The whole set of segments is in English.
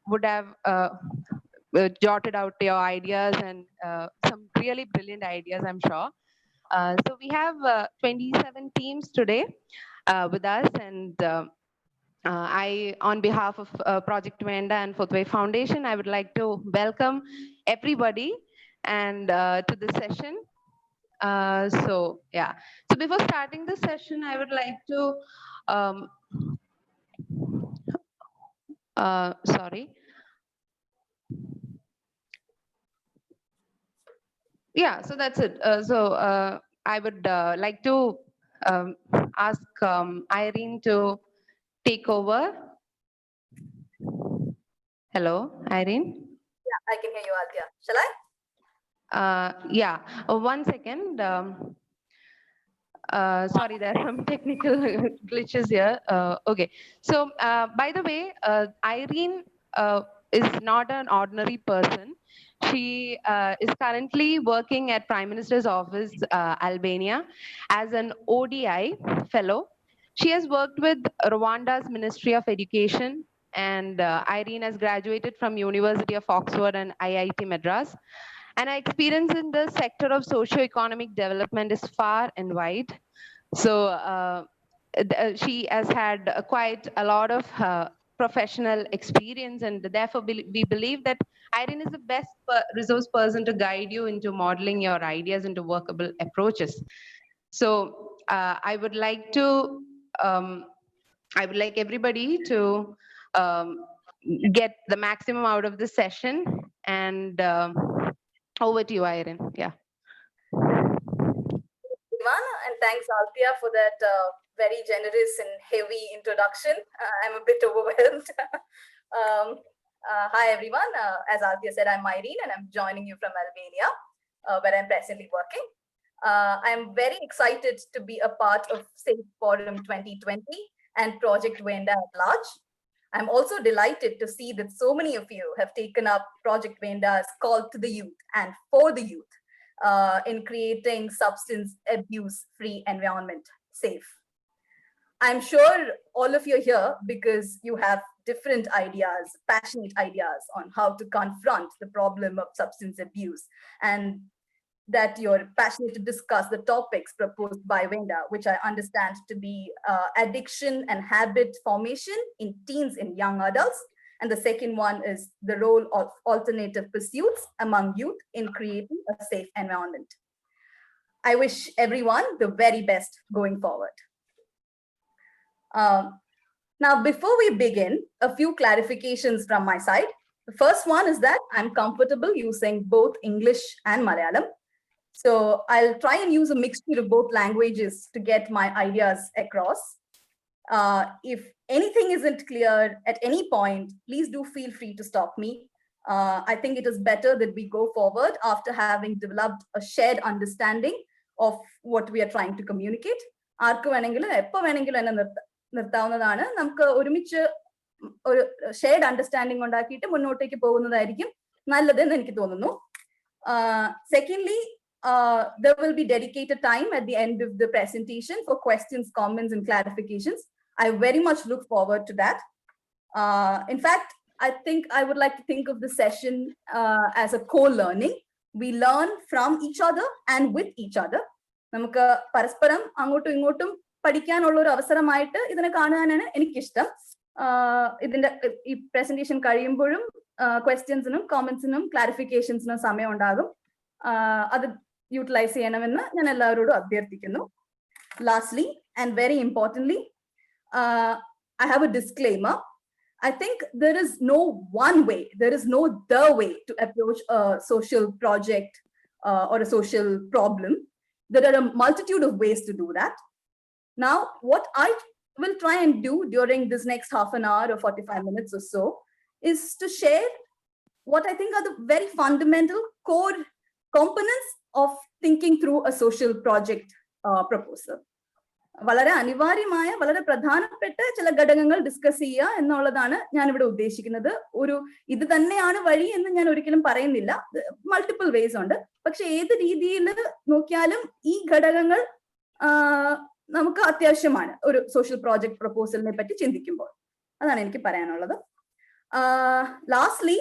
would have jotted out your ideas and some really brilliant ideas, I'm sure. So we have 27 teams today with us, and I, on behalf of Project VENDA and Footway Foundation, I would like to welcome everybody and to the session. So before starting the session, I would like to, sorry. Yeah, so that's it. I would like to ask Irene to take over. Hello, Irene? Yeah, I can hear you, Adya. Shall I? Yeah, 1 second. Sorry, there are some technical glitches here. Okay, so by the way, Irene is not an ordinary person. She is currently working at Prime Minister's Office, Albania, as an ODI fellow. She has worked with Rwanda's Ministry of Education, and Irene has graduated from University of Oxford and IIT Madras. And our experience in the sector of socio-economic development is far and wide. So she has had quite a lot of professional experience, and therefore we believe that Irene is the best resource person to guide you into modeling your ideas into workable approaches. So I would like everybody to get the maximum out of this session, and over to you, Irene. Yeah. And thanks, Althea, for that very generous and heavy introduction. I'm a bit overwhelmed. Hi, everyone. As Althea said, I'm Irene, and I'm joining you from Albania, where I'm presently working. I'm very excited to be a part of S.A.F.E Forum 2020 and Project VENDA at large. I'm also delighted to see that so many of you have taken up Project VENDA's call to the youth and for the youth in creating substance abuse-free environment, SAFE. I'm sure all of you are here because you have different ideas, passionate ideas on how to confront the problem of substance abuse, and that you're passionate to discuss the topics proposed by VENDA, which I understand to be addiction and habit formation in teens and young adults. And the second one is the role of alternative pursuits among youth in creating a safe environment. I wish everyone the very best going forward. Now, before we begin, a few clarifications from my side. The first one is that I'm comfortable using both English and Malayalam. So I'll try and use a mixture of both languages to get my ideas across. If anything isn't clear at any point, please do feel free to stop me. I think it is better that we go forward after having developed a shared understanding of what we are trying to communicate. ആർക്ക് വേണമെങ്കിലും എപ്പോൾ വേണമെങ്കിലും എന്നെ നിർത്താവുന്നതാണ്. നമുക്ക് ഒരുമിച്ച് ഒരു shared understanding ഉണ്ടാക്കിയിട്ട് മുന്നോട്ടേക്ക് പോകുന്നതായിരിക്കും നല്ലതെന്ന് എനിക്ക് തോന്നുന്നു. Secondly, there will be dedicated time at the end of the presentation for questions, comments, and clarifications. I very much look forward to that. In fact, I think I would like to think of the session as a co-learning. We learn from each other and with each other. നമുക്ക് പരസ്പരം അങ്ങോട്ടും ഇങ്ങോട്ടും പഠിക്കാനുള്ള ഒരു അവസരമായിട്ട് ഇതിനെ കാണാനാണ് എനിക്കിഷ്ടം. ഇതിന്റെ ഈ പ്രസന്റേഷൻ കഴിയുമ്പോഴും ക്വസ്റ്റ്യൻസിനും കോമന്റ്സിനും ക്ലാരിഫിക്കേഷൻസിനും സമയം ഉണ്ടാകും. അത് യൂട്ടിലൈസ് ചെയ്യണമെന്ന് ഞാൻ എല്ലാവരോടും അഭ്യർത്ഥിക്കുന്നു. Lastly, and very importantly, I have a disclaimer. I think there is no one way, there is no the way to approach a social project or a social problem. There are a multitude of ways to do that. Now, what I will try and do during this next half an hour or 45 minutes or so is to share what I think are the very fundamental core components of thinking through a social project proposal. വളരെ അനിവാര്യമായ വളരെ പ്രധാനപ്പെട്ട ചില ഘടകങ്ങൾ discuss ചെയ്യുക എന്നുള്ളതാണ് ഞാൻ ഇവിടെ ഉദ്ദേശിക്കുന്നത്. ഒരു ഇത് തന്നെയാണ് വഴി എന്ന് ഞാൻ ഒരിക്കലും പറയുന്നില്ല. മൾട്ടിപ്പിൾ വേസ് ഉണ്ട്. പക്ഷെ ഏത് രീതിയിൽ നോക്കിയാലും ഈ ഘടകങ്ങൾ നമുക്ക് അത്യാവശ്യമാണ് ഒരു സോഷ്യൽ പ്രോജക്ട് പ്രപ്പോസലിനെ പറ്റി ചിന്തിക്കുമ്പോൾ. അതാണ് എനിക്ക് പറയാനുള്ളത്. Lastly,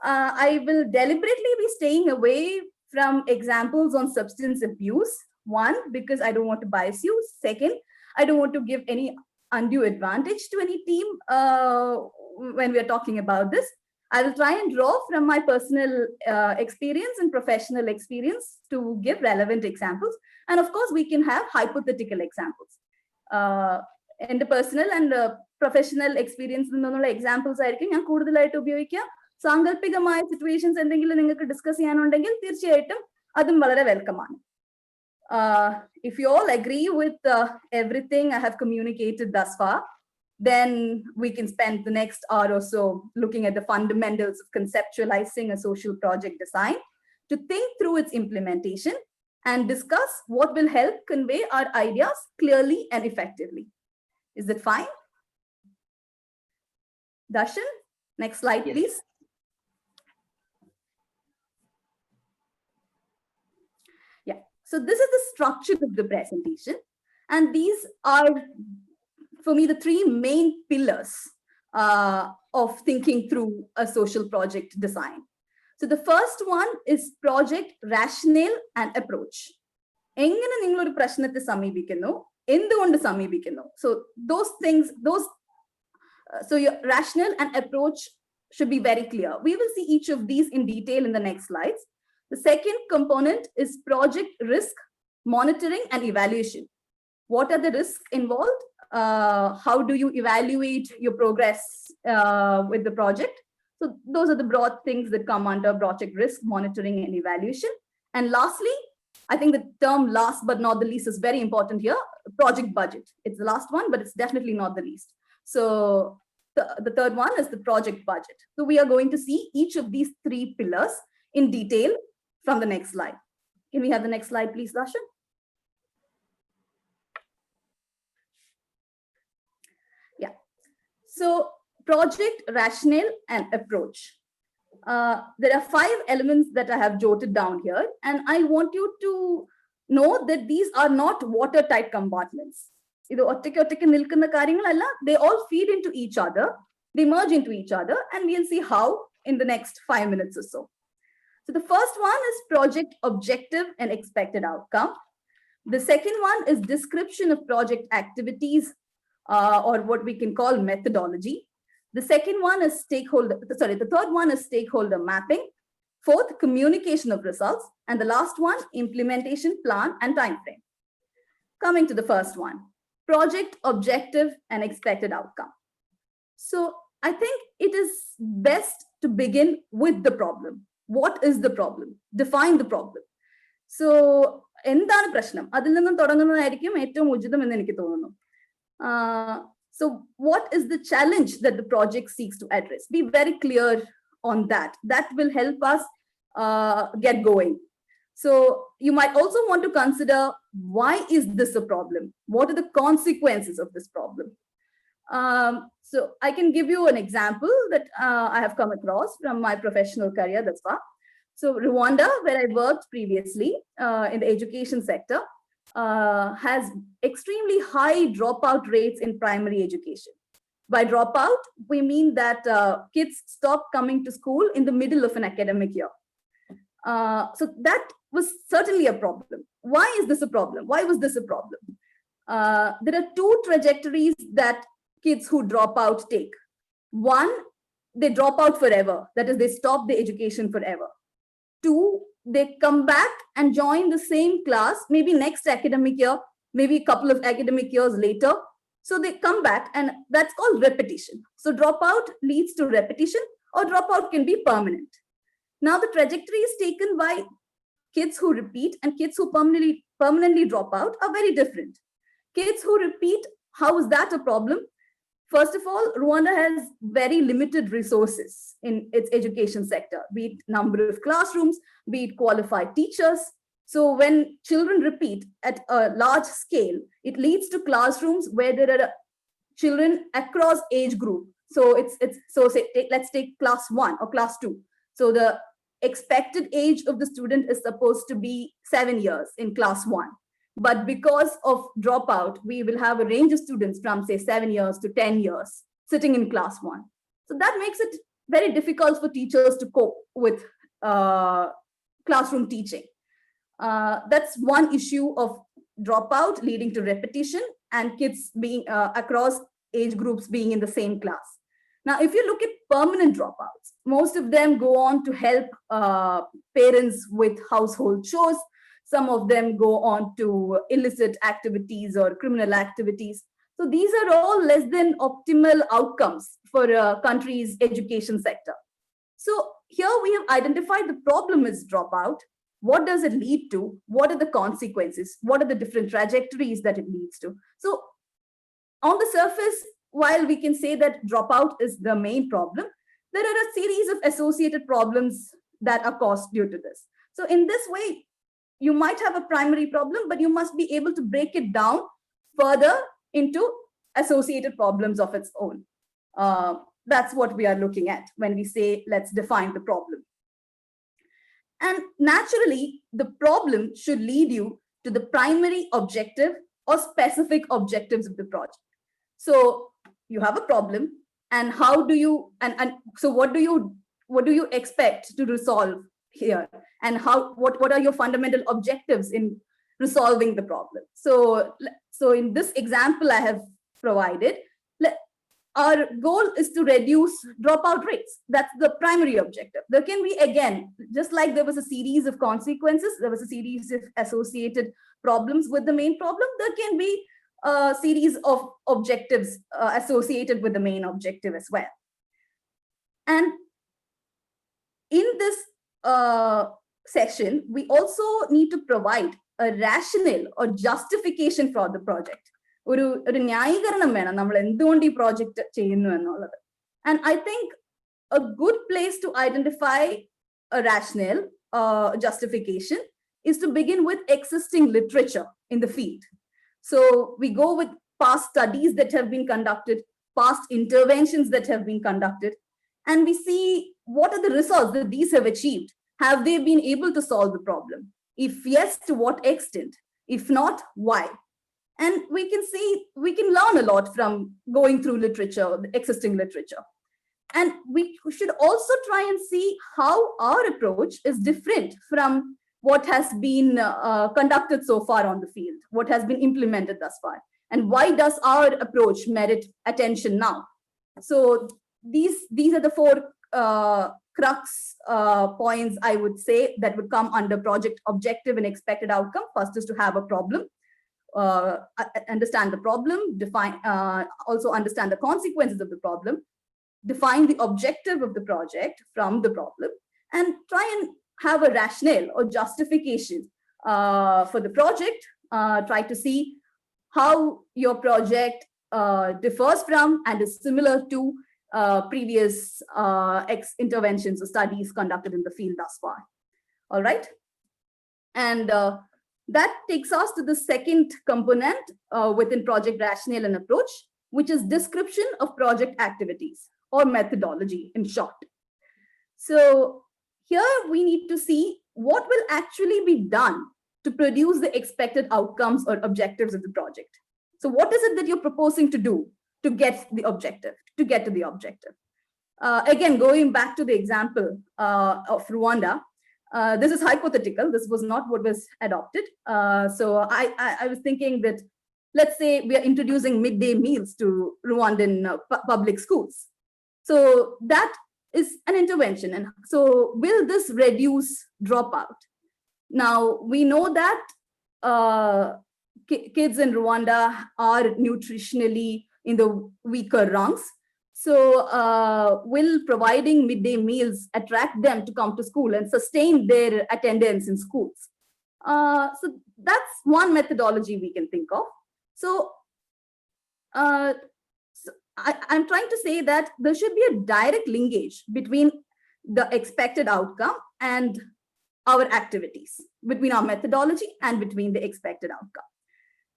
I will deliberately be staying away from examples on substance abuse. One, because I don't want to bias you. Second, I don't want to give any undue advantage to any team when we are talking about this. I will try and draw from my personal experience and professional experience to give relevant examples. And of course, we can have hypothetical examples. എൻ്റെ personal and professional എക്സ്പീരിയൻസിൽ നിന്നുള്ള examples ആയിരിക്കും ഞാൻ കൂടുതലായിട്ട് ഉപയോഗിക്കുക. സാങ്കല്പികമായ situations എന്തെങ്കിലും നിങ്ങൾക്ക് discuss ചെയ്യാനുണ്ടെങ്കിൽ തീർച്ചയായിട്ടും അതും വളരെ വെൽക്കമാണ്. If you all agree with everything I have communicated thus far, then we can spend the next hour or so looking at the fundamentals of conceptualizing a social project design to think through its implementation and discuss what will help convey our ideas clearly and effectively. Is it fine? Darshan, next slide, yes, please. Yeah, so this is the structure of the presentation. And these are, for me, the three main pillars of thinking through a social project design. So the first one is project rationale and approach. എങ്ങനെ നിങ്ങൾ ഒരു പ്രശ്നത്തെ സമീപിക്കുന്നു, എന്തുകൊണ്ട് സമീപിക്കുന്നു. So those things, so your rationale and approach should be very clear. We will see each of these in detail in the next slides. The second component is project risk monitoring and evaluation. What are the risks involved? How do you evaluate your progress with the project? So those are the broad things that come under project risk monitoring and evaluation. And lastly, I think the term last but not the least is very important here, project budget. It's the last one, but it's definitely not the least. So the third one is the project budget. So we are going to see each of these three pillars in detail from the next slide. Can we have the next slide, please, Darshan? Yeah. So project rationale and approach. There are 5 elements that I have jotted down here, and I want you to know that these are not watertight compartments. They all feed into each other, they merge into each other, and we'll see how in the next 5 minutes or so. So the first one is project objective and expected outcome. The second one is description of project activities, or what we can call methodology. The second one is the third one is stakeholder mapping. Fourth, communication of results. And the last one, implementation plan and time frame. Coming to the first one, project objective and expected outcome. So I think it is best to begin with the problem. What is the problem? Define the problem. So എന്താണ് പ്രശ്നം, അതിൽ നിന്നും തുടങ്ങുന്നതായിരിക്കും ഏറ്റവും ഉചിതം എന്ന് എനിക്ക് തോന്നുന്നു. So what is the challenge that the project seeks to address? Be very clear on that. That will help us get going. So you might also want to consider, why is this a problem? What are the consequences of this problem? So I can give you an example that I have come across from my professional career thus far. So Rwanda, where I worked previously in the education sector, has extremely high dropout rates in primary education. By dropout, we mean that kids stop coming to school in the middle of an academic year. So that was certainly a problem. Why is this a problem? Why was this a problem? There are 2 trajectories that kids who drop out take. One, they drop out forever. That is, they stop the education forever. 2, they come back and join the same class, maybe next academic year, maybe a couple of academic years later. So they come back, and that's called repetition. So dropout leads to repetition, or dropout can be permanent. Now the trajectory is taken by kids who repeat and kids who permanently drop out are very different. Kids who repeat, how is that a problem? First of all, Rwanda has very limited resources in its education sector, be it number of classrooms, be it qualified teachers. So when children repeat at a large scale, it leads to classrooms where there are children across age group. So let's take class 1 or class 2. So the expected age of the student is supposed to be 7 years in class 1. But because of dropout, we will have a range of students from say 7 years to 10 years sitting in class 1. So So that makes it very difficult for teachers to cope with classroom teaching. That's one issue of dropout leading to repetition and kids being across age groups being in the same class. Now, if you look at permanent dropouts, most of them go on to help parents with household chores. Some of them go on to illicit activities or criminal activities. So these are all less than optimal outcomes for a country's education sector. So here we have identified the problem is dropout. What does it lead to? What are the consequences? What are the different trajectories that it leads to? So on the surface, while we can say that dropout is the main problem, there are a series of associated problems that are caused due to this. So in this way, you might have a primary problem, but you must be able to break it down further into associated problems of its own. That's what we are looking at when we say, let's define the problem. And naturally, the problem should lead you to the primary objective or specific objectives of the project. So you have a problem, and how do you, and so what do you expect to resolve here? And what are your fundamental objectives in resolving the problem? So in this example I have provided, our goal is to reduce dropout rates. That's the primary objective. There can be, again, just like there was a series of consequences, there was a series of associated problems with the main problem, there can be a series of objectives associated with the main objective as well. And in this section, we also need to provide a rationale or justification for the project. ഒരു ന്യായീകരണം വേണം നമ്മൾ എന്തുകൊണ്ട് ഈ project ചെയ്യുന്നു എന്നുള്ളത്. And I think a good place to identify a rationale justification is to begin with existing literature in the field. So we go with past studies that have been conducted, past interventions that have been conducted, and we see what are the results that these have achieved. Have they been able to solve the problem? If yes, to what extent? If not, why? And we can see, we can learn a lot from going through literature, the existing literature. And we should also try and see how our approach is different from what has been conducted so far on the field, what has been implemented thus far, and why does our approach merit attention now? So these are the four crux points, I would say, that would come under project objective and expected outcome. First is to have a problem. Understand the problem, define, also understand the consequences of the problem, define the objective of the project from the problem, and try and have a rationale or justification for the project. Try to see how your project differs from and is similar to previous interventions or studies conducted in the field thus far. All right. And that takes us to the second component within project rationale and approach, which is description of project activities or methodology in short. So here we need to see what will actually be done to produce the expected outcomes or objectives of the project. So what is it that you're proposing to do to get the objective, to get to the objective? Again, going back to the example of Rwanda, this is hypothetical. This was not what was adopted. So I was thinking that, let's say we are introducing midday meals to Rwandan public schools. So that is an intervention. And so will this reduce dropout? Now, we know that kids in Rwanda are nutritionally in the weaker rungs. So will providing midday meals attract them to come to school and sustain their attendance in schools? So that's one methodology we can think of. So I'm trying to say that there should be a direct linkage between the expected outcome and our activities, between our methodology and between the expected outcome.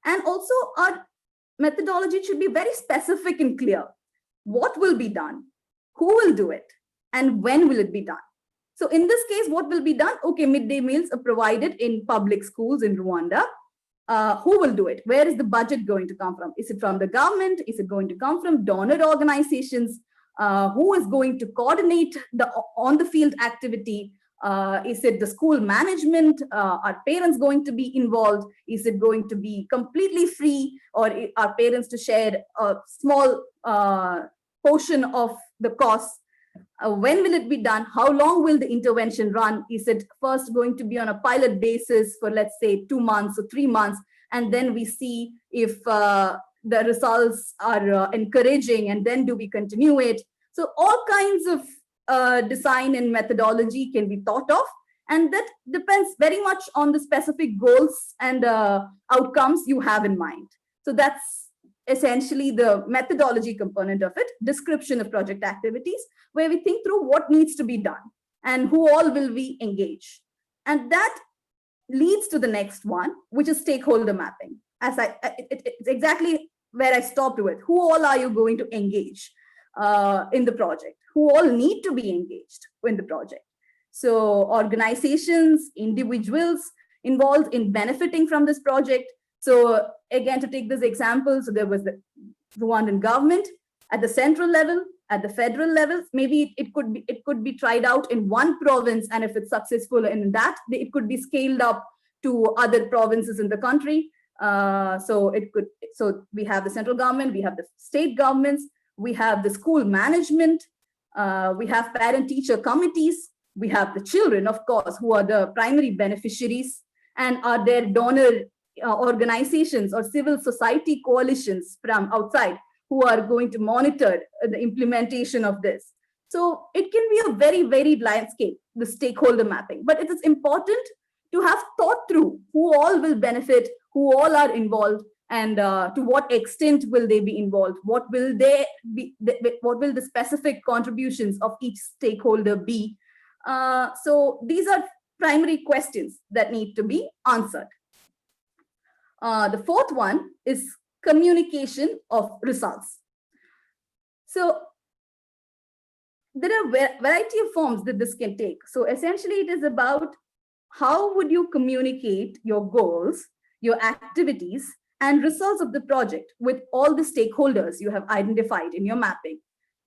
And also our methodology should be very specific and clear. What will be done? Who will do it? And when will it be done? So in this case, what will be done? Okay, midday meals are provided in public schools in Rwanda. Who will do it? Where is the budget going to come from? Is it from the government? Is it going to come from donor organizations? Who is going to coordinate the on-the-field activity? Is it the school management? Are parents going to be involved? Is it going to be completely free, or are parents to share a small portion of the cost? When will it be done? How long will the intervention run? Is it first going to be on a pilot basis for, let's say, 2 months or 3 months, and then we see if the results are encouraging, and then do we continue it? So all kinds of design and methodology can be thought of, and that depends very much on the specific goals and outcomes you have in mind. So that's essentially the methodology component of it, description of project activities, where we think through what needs to be done and who all will we engage. And that leads to the next one, which is stakeholder mapping. It's exactly where I stopped with. Who all are you going to engage in the project? Who all need to be engaged in the project? So organizations, individuals involved in benefiting from this project. So again, to take this example, so there was the Rwandan government at the central level, at the federal level. Maybe it could be tried out in one province, and if it's successful in that, it could be scaled up to other provinces in the country. So we have the central government, we have the state governments, we have the school management, we have parent-teacher committees, we have the children, of course, who are the primary beneficiaries, and are there donor organizations or civil society coalitions from outside who are going to monitor the implementation of this. So it can be a very varied landscape, the stakeholder mapping, but it is important to have thought through who all will benefit, who all are involved, and to what extent will they be involved? What will the specific contributions of each stakeholder be? So these are primary questions that need to be answered. The fourth one is communication of results. So there are a variety of forms that this can take. So essentially, it is about how would you communicate your goals, your activities, and results of the project with all the stakeholders you have identified in your mapping.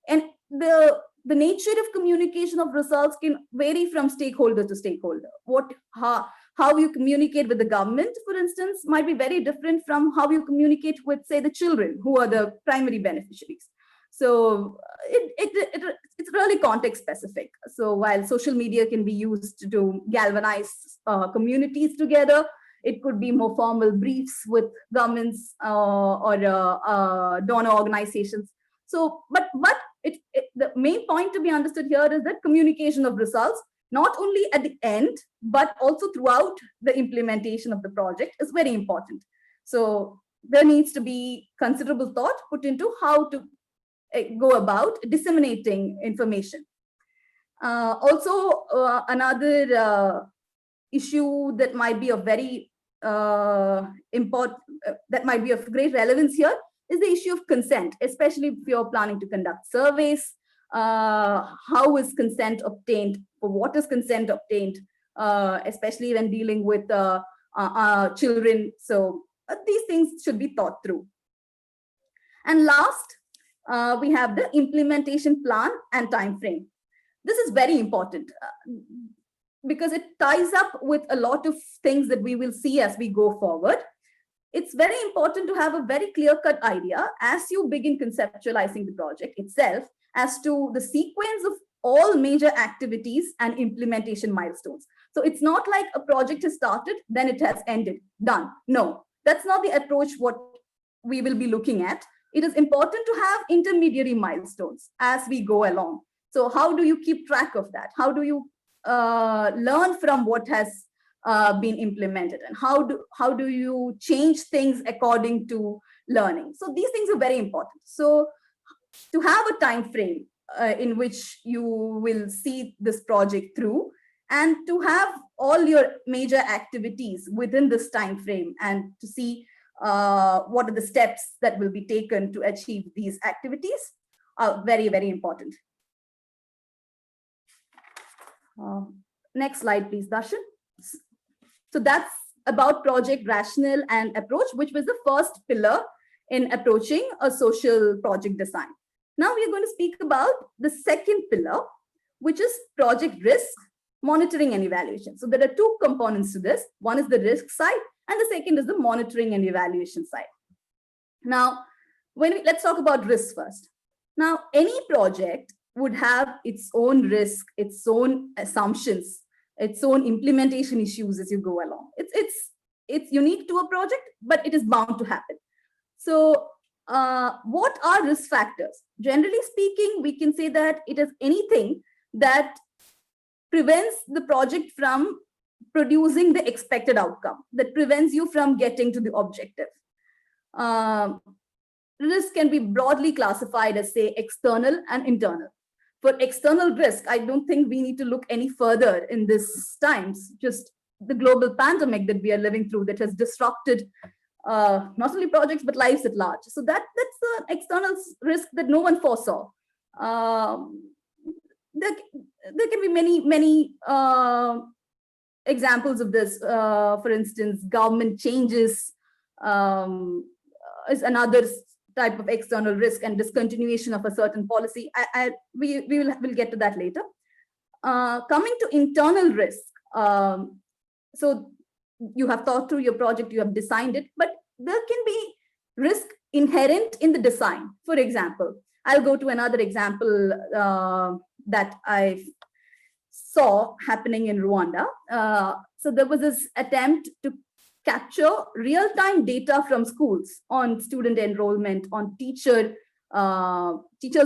And the nature of communication of results can vary from stakeholder to stakeholder. How you communicate with the government, for instance, might be very different from how you communicate with, say, the children, who are the primary beneficiaries. So it's really context specific. So while social media can be used to galvanize communities together, it could be more formal briefs with governments or donor organizations. So, but the main point to be understood here is that communication of results, not only at the end, but also throughout the implementation of the project, is very important. So there needs to be considerable thought put into how to go about disseminating information. Also, another issue that might be of very important, that might be of great relevance here, is the issue of consent, especially if you're planning to conduct surveys. How is consent obtained? For what is consent obtained? Especially when dealing with children. So these things should be thought through. And last, we have the implementation plan and time frame. This is very important because it ties up with a lot of things that we will see as we go forward. It's very important to have a very clear-cut idea as you begin conceptualizing the project itself as to the sequence of all major activities and implementation milestones. So it's not like a project has started, then it has ended, done. No, that's not the approach what we will be looking at. It is important to have intermediary milestones as we go along. So how do you keep track of that? How do you learn from what has been implemented, and how do you change things according to learning? So these things are very important. So to have a time frame in which you will see this project through, and to have all your major activities within this time frame, and to see what are the steps that will be taken to achieve these activities are very, very important. Next slide, please, Darshan. So that's about project rationale and approach, which was the first pillar in approaching a social project design. Now we are going to speak about the second pillar, which is project risk, monitoring and evaluation. So there are two components to this. One is the risk side, and the second is the monitoring and evaluation side. Now, let's talk about risk first. Now, any project would have its own risk, its own assumptions, its own implementation issues as you go along. It's unique to a project, but it is bound to happen. So what are risk factors? Generally speaking, we can say that it is anything that prevents the project from producing the expected outcome, that prevents you from getting to the objective. Risk can be broadly classified as, say, external and internal. For external risk, I don't think we need to look any further in these times. Just the global pandemic that we are living through that has disrupted not only projects but lives at large. So that's the external risk that no one foresaw. There can be many examples of this. For instance, government changes is another type of external risk, and discontinuation of a certain policy. We'll get to that later. Coming to internal risk. So you have thought through your project, you have designed it, but there can be risk inherent in the design. For example, I'll go to another example that I saw happening in Rwanda. So there was this attempt to capture real-time data from schools on student enrollment, on teachers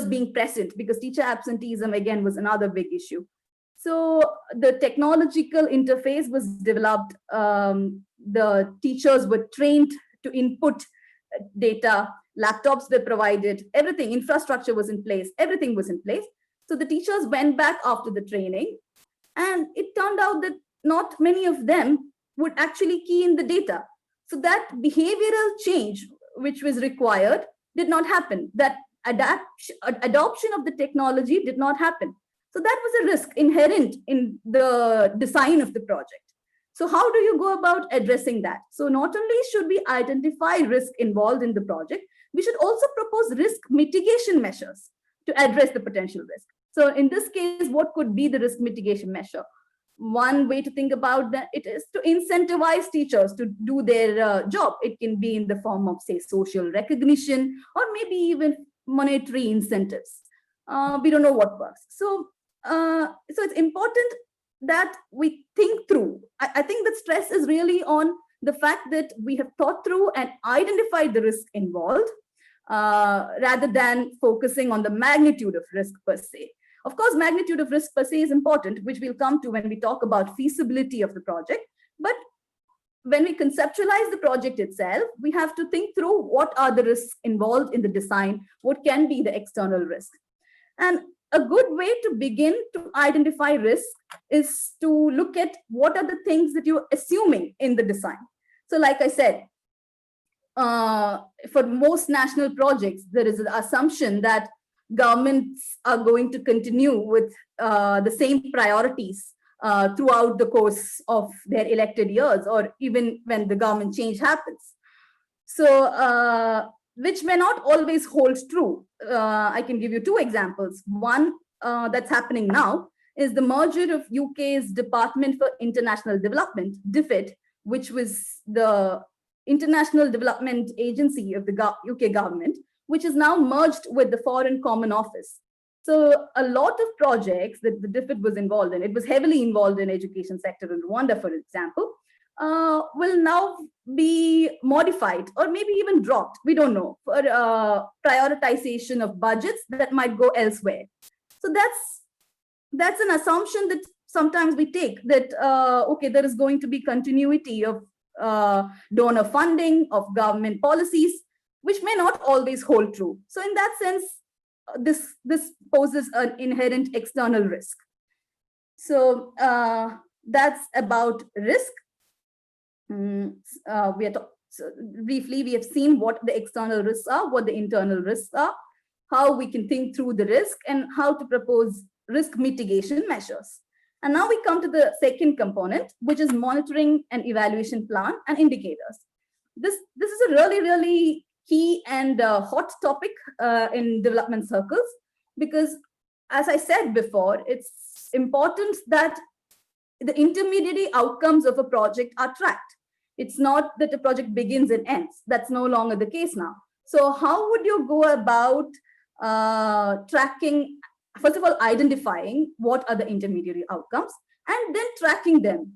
being present, because teacher absenteeism, again, was another big issue. So the technological interface was developed. The teachers were trained to input data. Laptops were provided. Everything, infrastructure was in place. Everything was in place. So the teachers went back after the training, and it turned out that not many of them would actually key in the data. So that behavioral change, which was required, did not happen. That adoption of the technology did not happen. So that was a risk inherent in the design of the project. So how do you go about addressing that? So not only should we identify risk involved in the project, we should also propose risk mitigation measures to address the potential risk. So in this case, what could be the risk mitigation measure? One way to think about that, it is to incentivize teachers to do their job. It can be in the form of, say, social recognition, or maybe even monetary incentives. We don't know what works. So it's important that we think through. I think that stress is really on the fact that we have thought through and identified the risk involved, rather than focusing on the magnitude of risk per se. Of course, magnitude of risk per se is important, which we'll come to when we talk about feasibility of the project. But when we conceptualize the project itself, we have to think through what are the risks involved in the design, what can be the external risk. And a good way to begin to identify risk is to look at what are the things that you're assuming in the design. So like I said, for most national projects, there is an assumption that governments are going to continue with the same priorities throughout the course of their elected years, or even when the government change happens. So, which may not always hold true. I can give you two examples. One that's happening now is the merger of UK's Department for International Development, DFID, which was the International Development Agency of the UK government, which is now merged with the Foreign Common Office. So a lot of projects that the DFID was involved in, it was heavily involved in education sector in Rwanda, for example, will now be modified or maybe even dropped, we don't know, for prioritization of budgets that might go elsewhere. So that's an assumption that sometimes we take, that, okay, there is going to be continuity of donor funding, of government policies, which may not always hold true. So in that sense, this poses an inherent external risk. So that's about risk. So briefly, we have seen what the external risks are, what the internal risks are, how we can think through the risk, and how to propose risk mitigation measures. And now we come to the second component, which is monitoring and evaluation plan and indicators. This is a really key and hot topic in development circles, because as I said before, it's important that the intermediary outcomes of a project are tracked. It's not that a project begins and ends. That's no longer the case now. So how would you go about tracking, first of all, identifying what are the intermediary outcomes, and then tracking them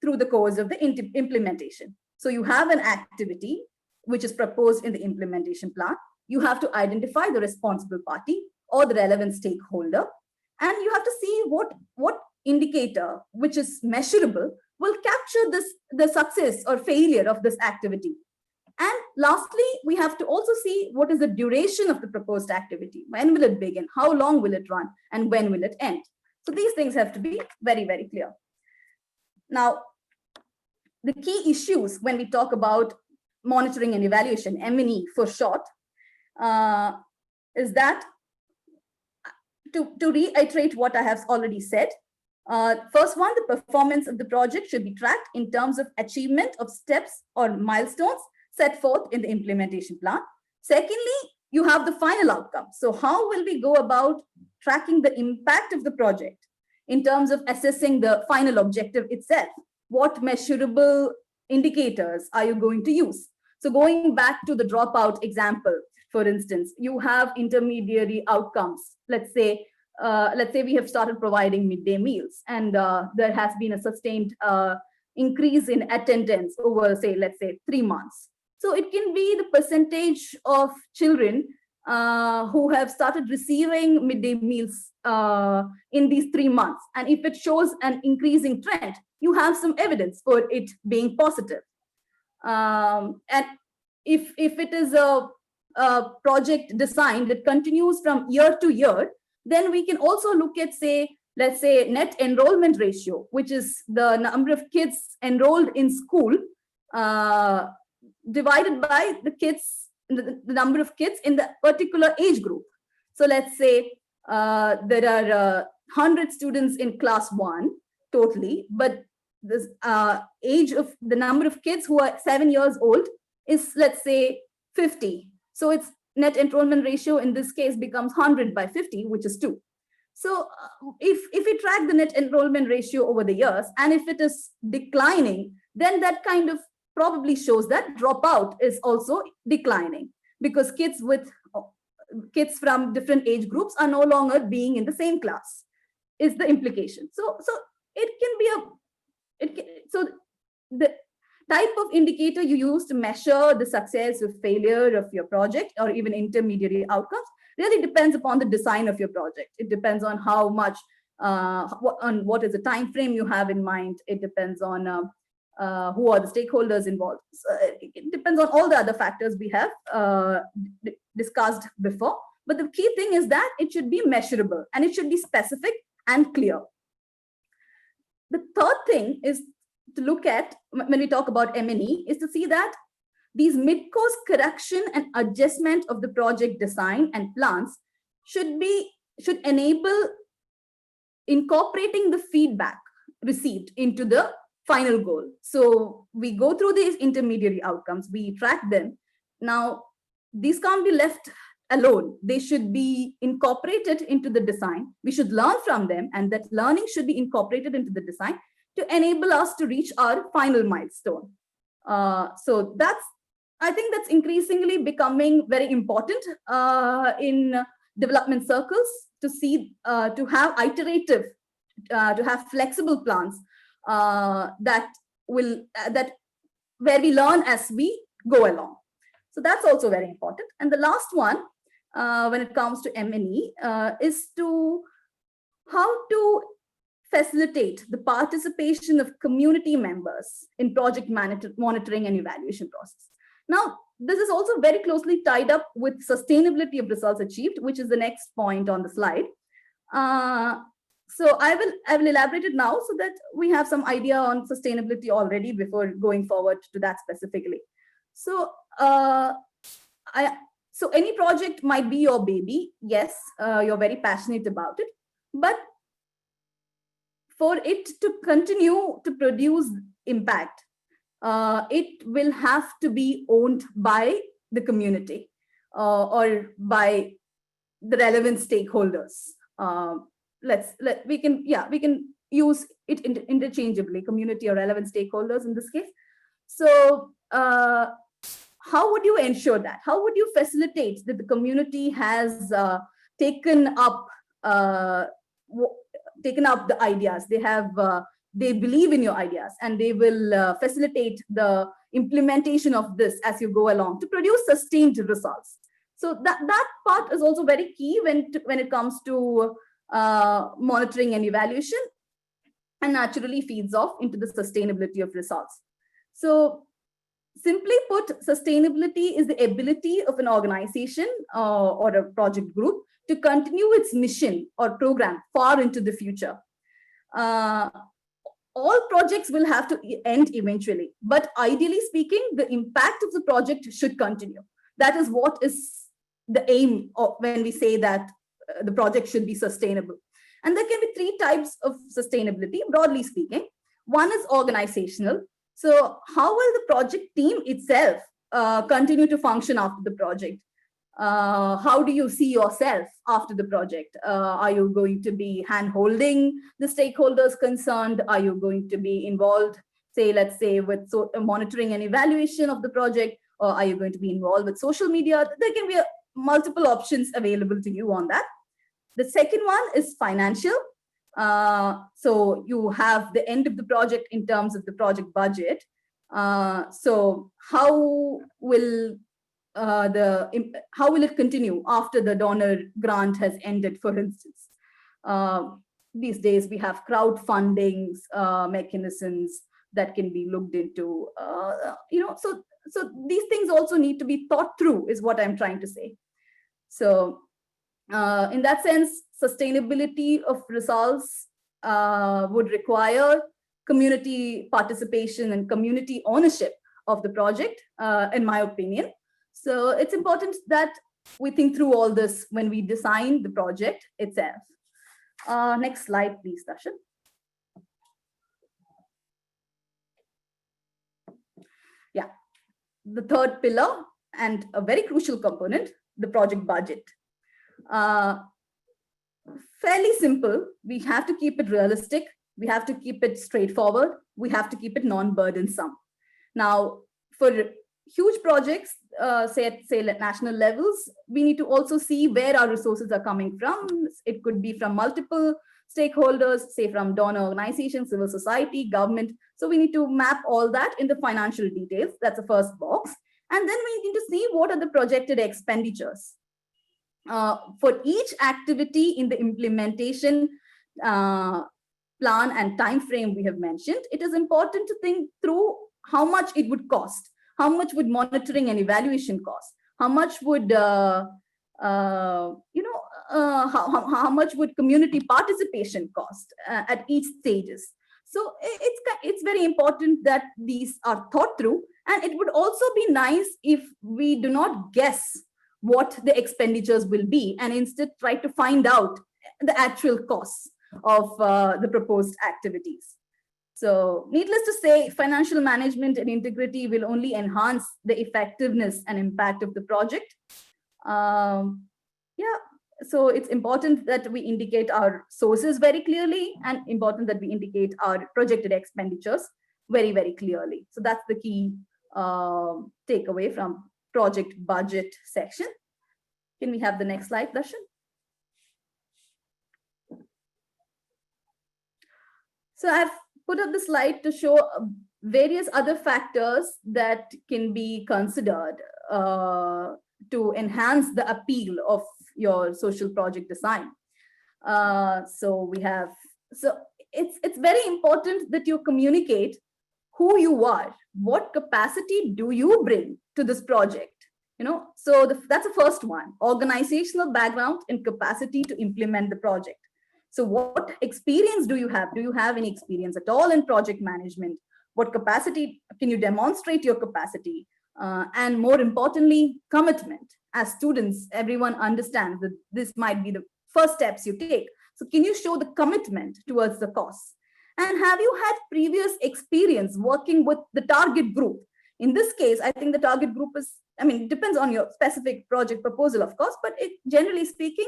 through the course of the implementation? So you have an activity which is proposed in the implementation plan. You have to identify the responsible party or the relevant stakeholder, and you have to see what indicator which is measurable will capture the success or failure of this activity. And lastly, we have to also see what is the duration of the proposed activity. When will it begin? How long will it run? And when will it end? So these things have to be very, very clear. Now, the key issues when we talk about monitoring and evaluation, M&E for short, is that, to reiterate what I have already said, first one, the performance of the project should be tracked in terms of achievement of steps or milestones set forth in the implementation plan. Secondly, you have the final outcome. So how will we go about tracking the impact of the project in terms of assessing the final objective itself? What measurable indicators are you going to use? So going back to the dropout example, for instance, you have intermediary outcomes. Let's say we have started providing midday meals, and there has been a sustained increase in attendance over, let's say 3 months. So it can be the percentage of children who have started receiving midday meals in these 3 months. And if it shows an increasing trend, you have some evidence for it being positive. And if it is a project design that continues from year to year, then we can also look at, let's say net enrollment ratio, which is the number of kids enrolled in school divided by the number of kids in the particular age group. So let's say there are 100 students in class 1 totally, but this age of the number of kids who are 7 years old is, let's say, 50. So its net enrollment ratio in this case becomes 100 by 50, which is 2. So if we track the net enrollment ratio over the years, and if it is declining, then that kind of probably shows that dropout is also declining, because kids from different age groups are no longer being in the same class, is the implication. So it can be so the type of indicator you use to measure the success or failure of your project, or even intermediary outcomes, really depends upon the design of your project. It depends on how much, on what is the time frame you have in mind. It depends on who are the stakeholders involved. So it depends on all the other factors we have discussed before. But the key thing is that it should be measurable, and it should be specific and clear. The third thing is to look at, when we talk about M&E, is to see that these mid-course correction and adjustment of the project design and plans should enable incorporating the feedback received into the final goal. So we go through these intermediary outcomes, we track them. Now, these can't be left alone. They should be incorporated into the design. We should learn from them, and that learning should be incorporated into the design to enable us to reach our final milestone. So I think that's increasingly becoming very important in development circles, to see, to have iterative, to have flexible plans that where we learn as we go along. So that's also very important. And the last one, when it comes to M&E, is to how to facilitate the participation of community members in project monitoring and evaluation process. Now, this is also very closely tied up with sustainability of results achieved, which is the next point on the slide. So I will elaborate it now so that we have some idea on sustainability already before going forward to that specifically. So so any project might be your baby. Yes, you're very passionate about it, but for it to continue to produce impact, it will have to be owned by the community or by the relevant stakeholders. We can use it interchangeably, community or relevant stakeholders in this case. So how would you ensure that? How would you facilitate that the community has taken up the ideas? They believe in your ideas, and they will facilitate the implementation of this as you go along to produce sustained results. So that part is also very key when it comes to monitoring and evaluation, and naturally feeds off into the sustainability of results. So simply put, sustainability is the ability of an organization or a project group to continue its mission or program far into the future. All projects will have to end eventually, but ideally speaking, the impact of the project should continue. That is what is the aim of when we say that the project should be sustainable. And there can be three types of sustainability, broadly speaking. One is organizational. So how will the project team itself continue to function after the project? How do you see yourself after the project? Are you going to be hand-holding the stakeholders concerned? Are you going to be involved, let's say, with monitoring and evaluation of the project? Or are you going to be involved with social media? There can be multiple options available to you on that. The second one is financial. So you have the end of the project in terms of the project budget. So how will it continue after the donor grant has ended, for instance? These days we have crowdfunding mechanisms that can be looked into. So these things also need to be thought through, is what I'm trying to say. So in that sense, sustainability of results would require community participation and community ownership of the project, in my opinion. So it's important that we think through all this when we design the project itself. Next slide, please, Darshan. Yeah, the third pillar and a very crucial component, the project budget. Fairly simple. We have to keep it realistic. We have to keep it straightforward. We have to keep it non-burdensome. Now, for huge projects, say at national levels, we need to also see where our resources are coming from. It could be from multiple stakeholders, say from donor organizations, civil society, government. So we need to map all that in the financial details. That's the first box. And then we need to see what are the projected expenditures. For each activity in the implementation plan and time frame we have mentioned, it is important to think through how much it would cost. How much would monitoring and evaluation cost? How much would how much would community participation cost at each stages? So it's very important that these are thought through, and it would also be nice if we do not guess what the expenditures will be and instead try to find out the actual costs of the proposed activities. So needless to say, financial management and integrity will only enhance the effectiveness and impact of the project. So it's important that we indicate our sources very clearly, and important that we indicate our projected expenditures very, very clearly. So that's the key takeaway from project budget section. Can we have the next slide, Darshan? So I've put up the slide to show various other factors that can be considered to enhance the appeal of your social project design. So it's very important that you communicate who you are, what capacity do you bring to this project. So that's the first one: organizational background and capacity to implement the project. So what experience do you have? Do you have any experience at all in project management? What capacity can you demonstrate your capacity? And more importantly, commitment. As students, everyone understands that this might be the first steps you take. So can you show the commitment towards the cause? And have you had previous experience working with the target group In this case, I think the target group is, I mean, it depends on your specific project proposal, of course, but generally speaking,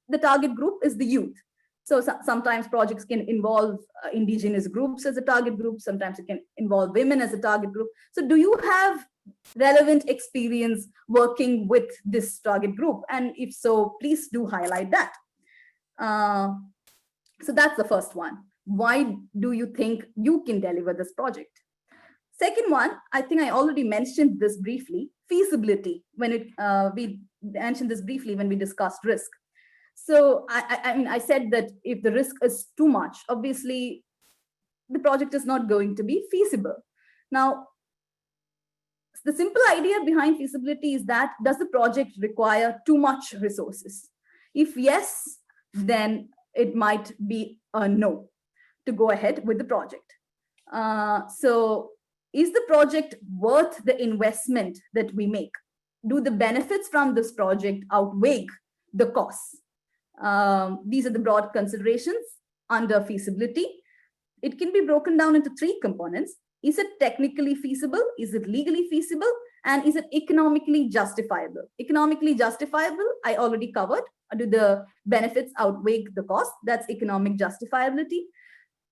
the target group is the youth. So sometimes projects can involve indigenous groups as a target group. Sometimes it can involve women as a target group. So do you have relevant experience working with this target group? And if so, please do highlight that. So that's the first one. Why do you think you can deliver this project? Second one, I think I already mentioned this briefly, feasibility, when we mentioned this briefly when we discussed risk. So I mean, I said that if the risk is too much, obviously the project is not going to be feasible. Now, the simple idea behind feasibility is that, does the project require too much resources? If yes, then it might be a no to go ahead with the project. So is the project worth the investment that we make? Do the benefits from this project outweigh the costs? These are the broad considerations under feasibility. It can be broken down into three components. Is it technically feasible? Is it legally feasible? And is it economically justifiable? Economically justifiable, I already covered. Do the benefits outweigh the cost? That's economic justifiability.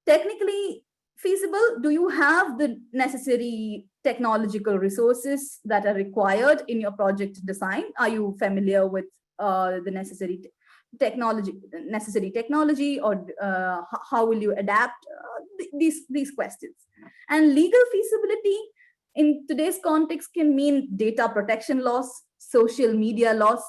Technically feasible, do you have the necessary technological resources that are required in your project design? Are you familiar with the necessary technology, or how will you adapt? These questions. And legal feasibility in today's context can mean data protection laws, social media laws.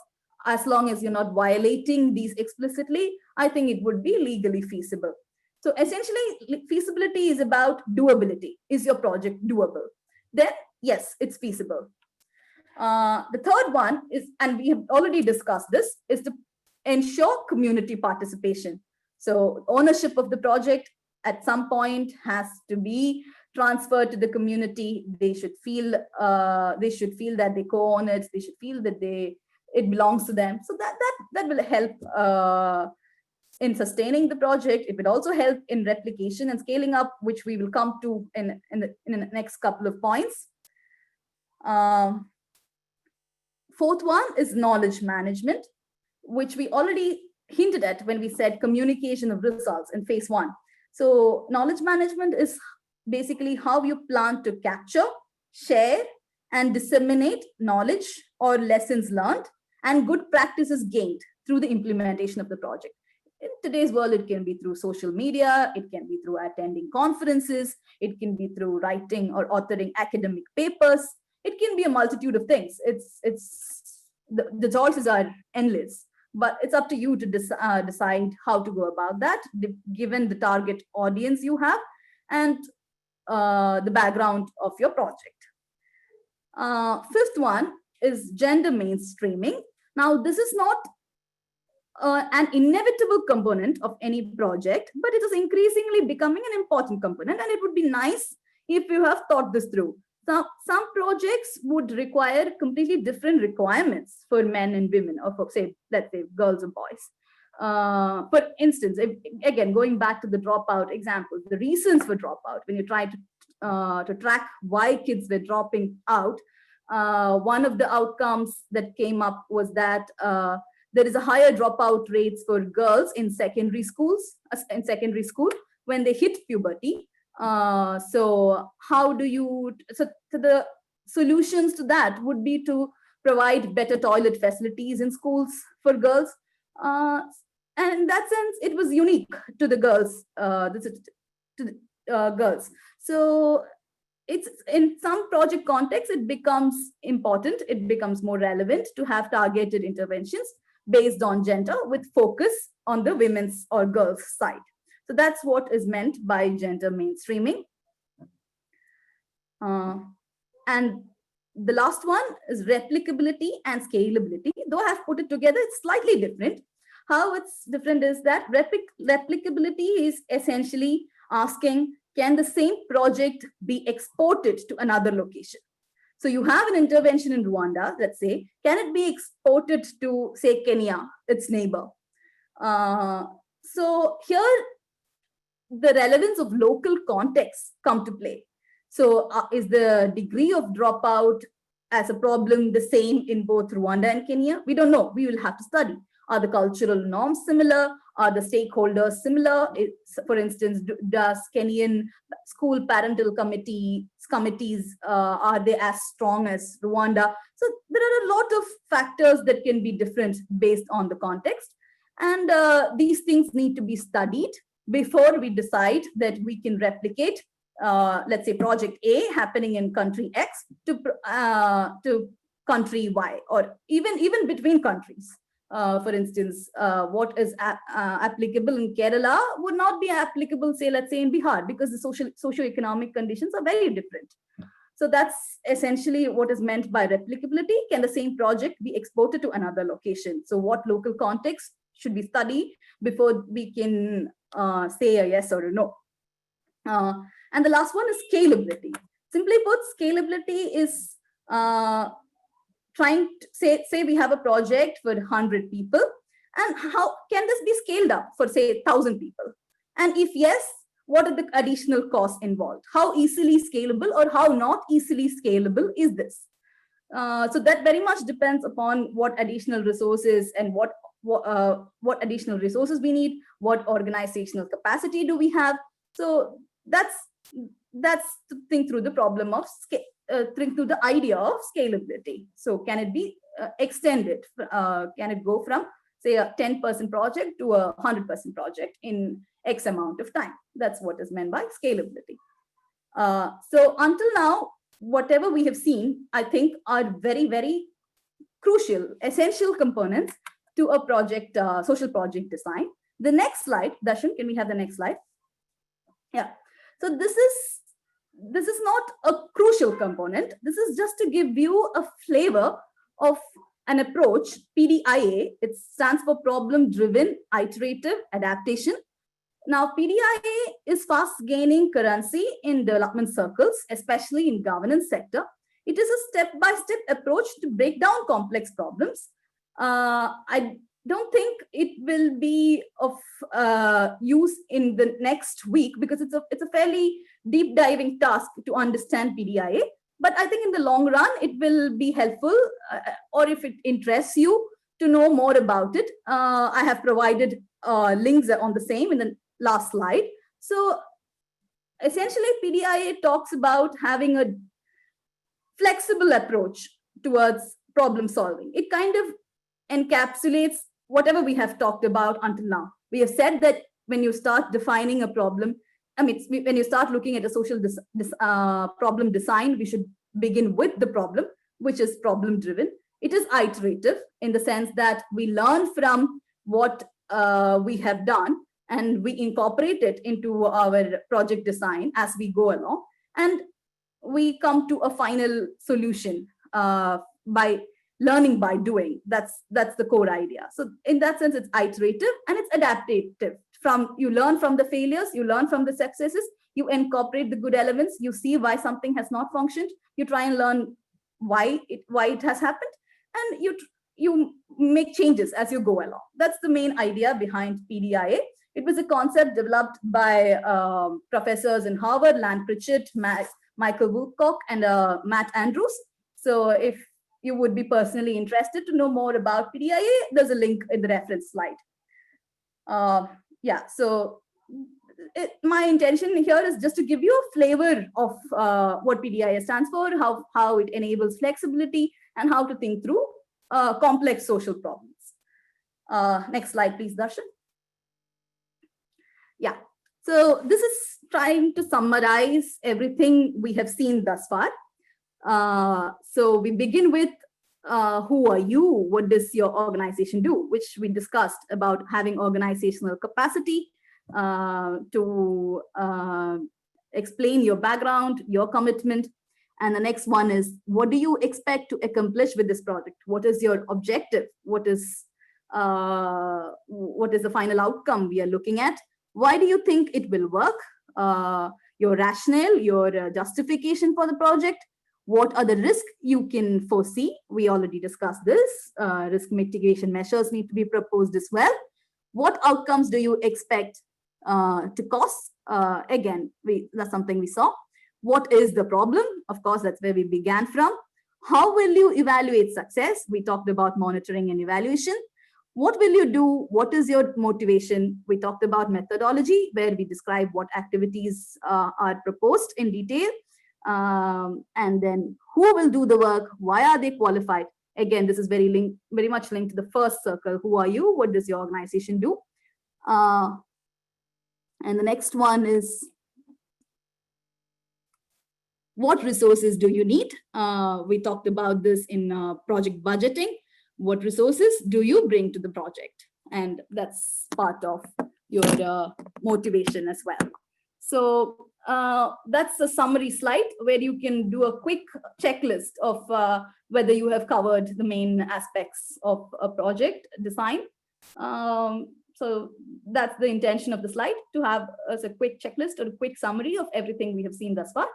As long as you're not violating these explicitly, I think it would be legally feasible. So essentially, feasibility is about doability. Is your project doable? Then, yes, it's feasible. The third one is, and we have already discussed this, is to ensure community participation. So ownership of the project at some point has to be transferred to the community. They should feel that they co-own it. They should feel that it belongs to them. So that will help in sustaining the project. It would also help in replication and scaling up, which we will come to in the next couple of points. Fourth one is knowledge management, which we already hinted at when we said communication of results in phase one. So knowledge management is basically how you plan to capture, share, and disseminate knowledge or lessons learned and good practices gained through the implementation of the project. In today's world, it can be through social media, it can be through attending conferences, it can be through writing or authoring academic papers. It can be a multitude of things. The choices are endless, but it's up to you to decide how to go about that, given the target audience you have and the background of your project. Fifth one is gender mainstreaming. Now, this is not an inevitable component of any project, but it is increasingly becoming an important component, and it would be nice if you have thought this through. Now, some projects would require completely different requirements for men and women, or for, let's say, girls and boys. For instance, again, going back to the dropout example, the reasons for dropout, when you try to track why kids were dropping out, one of the outcomes that came up was that there is a higher dropout rates for girls in secondary school when they hit puberty. So the solutions to that would be to provide better toilet facilities in schools for girls. And in that sense, it was unique to the girls, girls. So it's in some project context, it becomes important, it becomes more relevant to have targeted interventions based on gender with focus on the women's or girls' side. So that's what is meant by gender mainstreaming. And the last one is replicability and scalability. Though I have put it together, it's slightly different. How it's different is that replicability is essentially asking, can the same project be exported to another location? So you have an intervention in Rwanda, let's say, can it be exported to, say, Kenya, its neighbor? So here, the relevance of local context come to play. So is the degree of dropout as a problem the same in both Rwanda and Kenya? We don't know. We will have to study. Are the cultural norms similar? Are the stakeholders similar? For instance, does Kenyan school parental committees, are they as strong as Rwanda? So there are a lot of factors that can be different based on the context. And these things need to be studied before we decide that we can replicate, let's say, project A happening in country X to country Y, or even between countries. For instance, what is applicable in Kerala would not be applicable, say, let's say in Bihar, because the socio-economic conditions are very different. So that's essentially what is meant by replicability. Can the same project be exported to another location? So what local context should we study before we can say a yes or a no? And the last one is scalability. Simply put, scalability is trying to say we have a project for 100 people, and how can this be scaled up for, say, 1,000 people? And if yes, what are the additional costs involved? How easily scalable or how not easily scalable is this? So that very much depends upon what additional resources and what additional resources we need, what organizational capacity do we have. So that's to think through the problem of think through the idea of scalability. So can it be extended? Can it go from, say, a 10% project to a 100% project in X amount of time? That's what is meant by scalability. So until now, whatever we have seen, I think, are very, very crucial, essential components to a project, social project design. The next slide, Darshan, can we have the next slide? Yeah. So this is not a crucial component. This is just to give you a flavor of an approach, PDIA. It stands for problem-driven iterative adaptation. Now, PDIA is fast gaining currency in development circles, especially in governance sector. It is a step-by-step approach to break down complex problems. I don't think it will be of use in the next week, because it's a fairly deep diving task to understand PDIA. But I think in the long run, it will be helpful, or if it interests you to know more about it, I have provided links on the same in the last slide. So essentially, PDIA talks about having a flexible approach towards problem solving. It kind of encapsulates whatever we have talked about until now. We have said that when you start defining a problem, when you start looking at a social problem design, we should begin with the problem, which is problem driven. It is iterative in the sense that we learn from what we have done and we incorporate it into our project design as we go along, and we come to a final solution by learning by doing. That's the core idea. So in that sense, it's iterative and it's adaptive. You learn from the failures, you learn from the successes, you incorporate the good elements, you see why something has not functioned, you try and learn why it has happened, and you make changes as you go along. That's the main idea behind PDIA. It was a concept developed by professors in Harvard, Lan Pritchett, Michael Woodcock, and Matt Andrews. So if you would be personally interested to know more about PDIA, there's a link in the reference slide. Yeah, so my intention here is just to give you a flavor of what PDIA stands for, how it enables flexibility, and how to think through complex social problems. Next slide, please, Darshan. Yeah, so this is trying to summarize everything we have seen thus far. So we begin with who are you? What does your organization do? Which we discussed about having organizational capacity to explain your background, your commitment. And the next one is, what do you expect to accomplish with this project? What is your objective? What is the final outcome we are looking at? Why do you think it will work? Your rationale, your justification for the project. What are the risks you can foresee? We already discussed this. Risk mitigation measures need to be proposed as well. What outcomes do you expect to cost? Again, that's something we saw. What is the problem? Of course, that's where we began from. How will you evaluate success? We talked about monitoring and evaluation. What will you do? What is your motivation? We talked about methodology, where we describe what activities are proposed in detail. And then who will do the work? Why are they qualified? Again, this is very much linked to the first circle. Who are you? What does your organization do? And the next one is, what resources do you need? We talked about this in project budgeting. What resources do you bring to the project? And that's part of your motivation as well. So that's a summary slide where you can do a quick checklist of whether you have covered the main aspects of a project design. So that's the intention of the slide, to have as a quick checklist or a quick summary of everything we have seen thus far.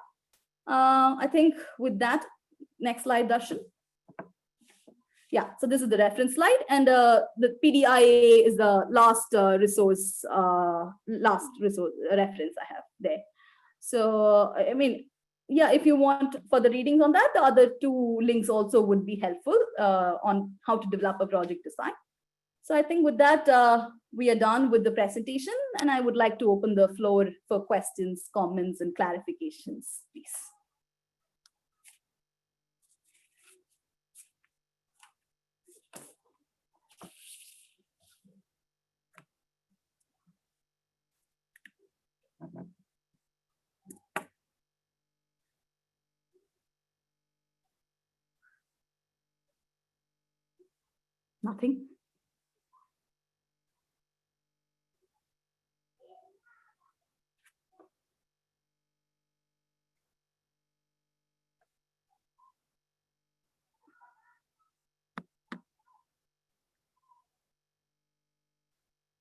I think with that, next slide, Darshan. Yeah, so this is the reference slide, and the PDIA is the last resource reference I have there. So, I mean, yeah, if you want further readings on that, the other two links also would be helpful on how to develop a project design. So I think with that, we are done with the presentation, and I would like to open the floor for questions, comments, and clarifications, please. Nothing.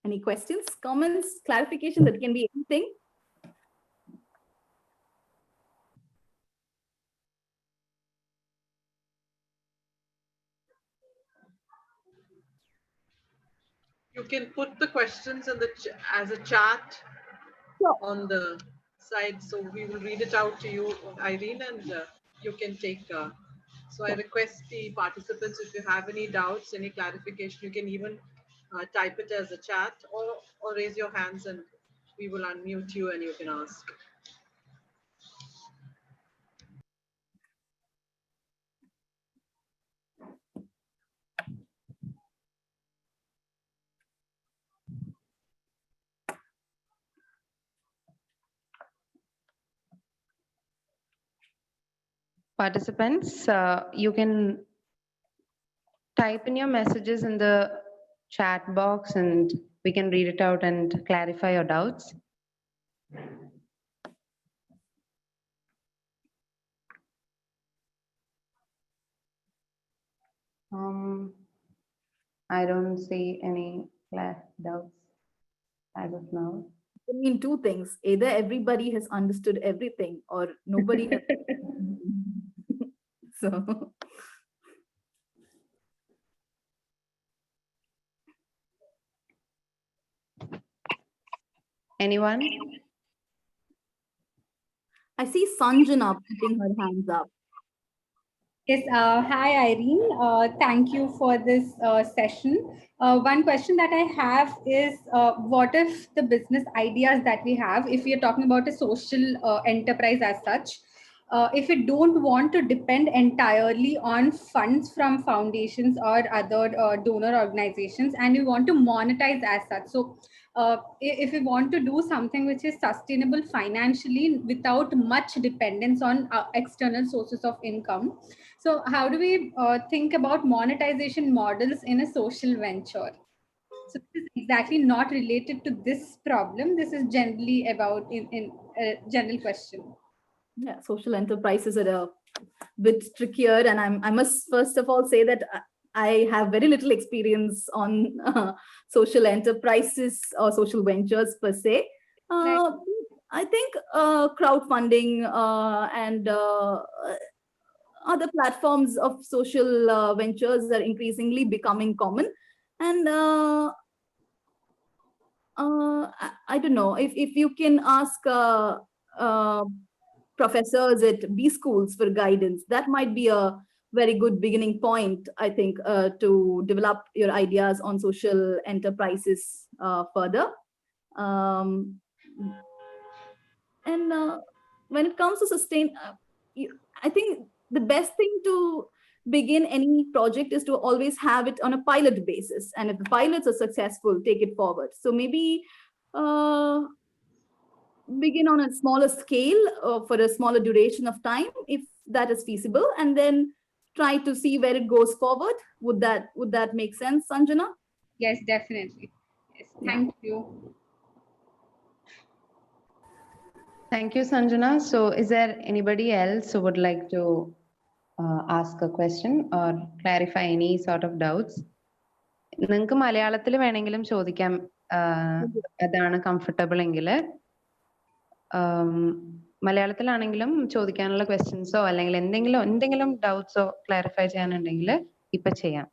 Any questions, comments, clarification? That can be anything. You can put the questions in the as a chat on the side, so we will read it out to you, Irene, and you can take. So I request the participants, if you have any doubts, any clarification, you can even type it as a chat, or raise your hands, and we will unmute you and you can ask. Participants, you can type in your messages in the chat box and we can read it out and clarify your doubts. I don't see any doubts as of now. I mean, two things. Either everybody has understood everything or nobody has. So. Anyone? I see Sanjana putting her hands up. Yes, hi Irene. Thank you for this session. One question that I have is, what if the business ideas that we have, if we are talking about a social enterprise as such, if we don't want to depend entirely on funds from foundations or other donor organizations, and we want to monetize as such. So if we want to do something which is sustainable financially without much dependence on external sources of income, so how do we think about monetization models in a social venture? So this is exactly not related to this problem. This is generally about in a general question. Yeah, social enterprises are a bit trickier, and I must first of all say that I have very little experience on social enterprises or social ventures per se. Right. I think crowdfunding and other platforms of social ventures are increasingly becoming common, and I don't know if you can ask professors at B schools for guidance. That might be a very good beginning point, I think, to develop your ideas on social enterprises further. Um, and when it comes to I think the best thing to begin any project is to always have it on a pilot basis. And if the pilots are successful, take it forward. So maybe begin on a smaller scale for a smaller duration of time, if that is feasible, and then try to see where it goes forward. Would that make sense, Sanjana? Yes, definitely. Yes, thank you. Thank you, Sanjana. So is there anybody else who would like to ask a question or clarify any sort of doubts? നിങ്ങൾക്ക് മലയാളത്തിൽ വേണമെങ്കിലും ചോദിക്കാം, അതാണ് comfortable എങ്കിൽ. മലയാളത്തിലാണെങ്കിലും ചോദിക്കാനുള്ള ക്വസ്റ്റ്യൻസോ അല്ലെങ്കിൽ എന്തെങ്കിലും ഡൗട്ട്സോ clarify ചെയ്യാനുണ്ടെങ്കിൽ ഇപ്പൊ ചെയ്യാം.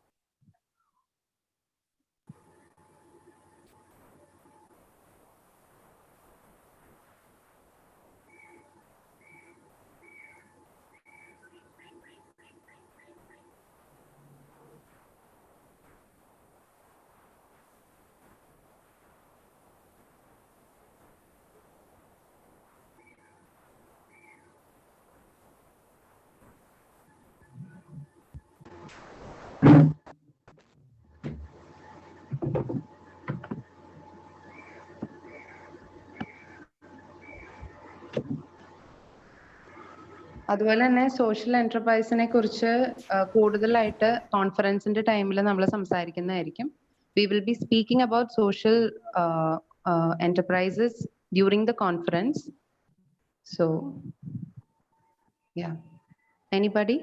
അതുപോലെ തന്നെ സോഷ്യൽ എന്റർപ്രൈസിനെ കുറിച്ച് കൂടുതലായിട്ട് കോൺഫറൻസിന്റെ ടൈമിൽ നമ്മൾ സംസാരിക്കുന്നതായിരിക്കും. We will be speaking about social enterprises during the conference. So, yeah. Anybody?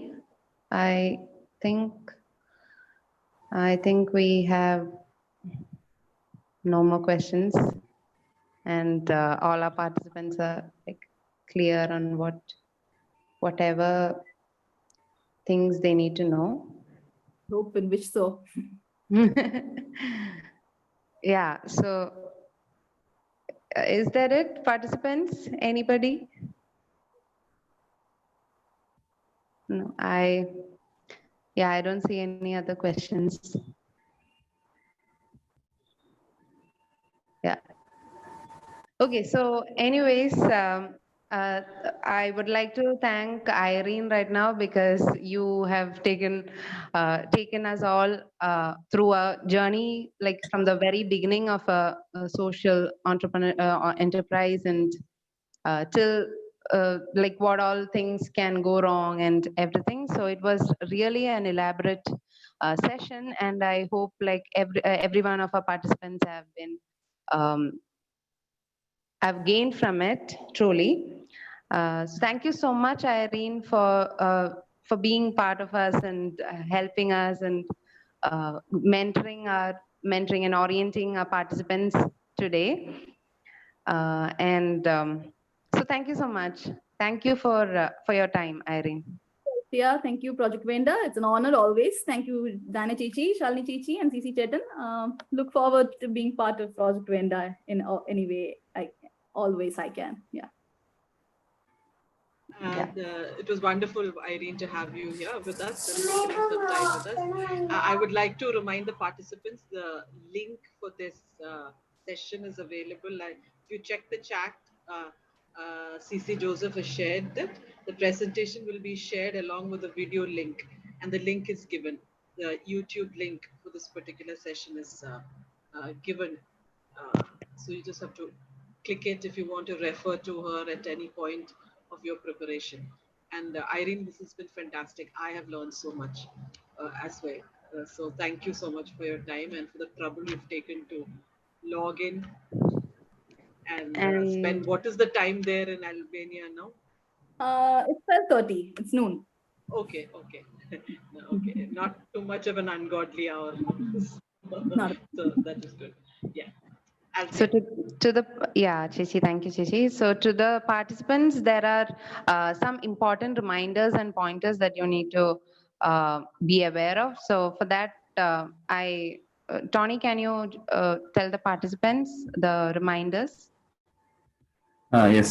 I think we have no more questions, and all our participants are like clear on whatever things they need to know. Hope and wish so. Yeah, so is that it, participants? Anybody? No, I don't see any other questions. Yeah. Okay, so anyways, I would like to thank Irene right now, because you have taken us all through a journey, like from the very beginning of a social enterprise, and till like what all things can go wrong and everything. So it was really an elaborate session, and I hope like every one of our participants have gained from it truly. So thank you so much, Irene, for being part of us and helping us and mentoring and orienting our participants today. So thank you so much. Thank you for your time, Irene. Yeah, thank you, Project VENDA. It's an honor always. Thank you, Dana Chichi, Shalini Chichi, and CC Chetan. Look forward to being part of Project VENDA in any way always I can. Yeah. And it was wonderful, Irene, to have you here with us and spending some time with us. I would like to remind the participants the link for this session is available. If you check the chat, CC Joseph has shared it. The presentation will be shared along with the video link, and the link is given. The YouTube link for this particular session is given. So you just have to click it if you want to refer to her at any point of your preparation. And Irene, this has been fantastic. I have learned so much as well. So thank you so much for your time and for the trouble you've taken to log in and spend. What is the time there in Albania now? It's 12:30. It's noon. Okay. Okay. Not too much of an ungodly hour. So that is good. Yeah. So Chichi, thank you, Chichi. So to the participants, there are some important reminders and pointers that you need to be aware of. So for that, Tony, can you tell the participants the reminders? Yes.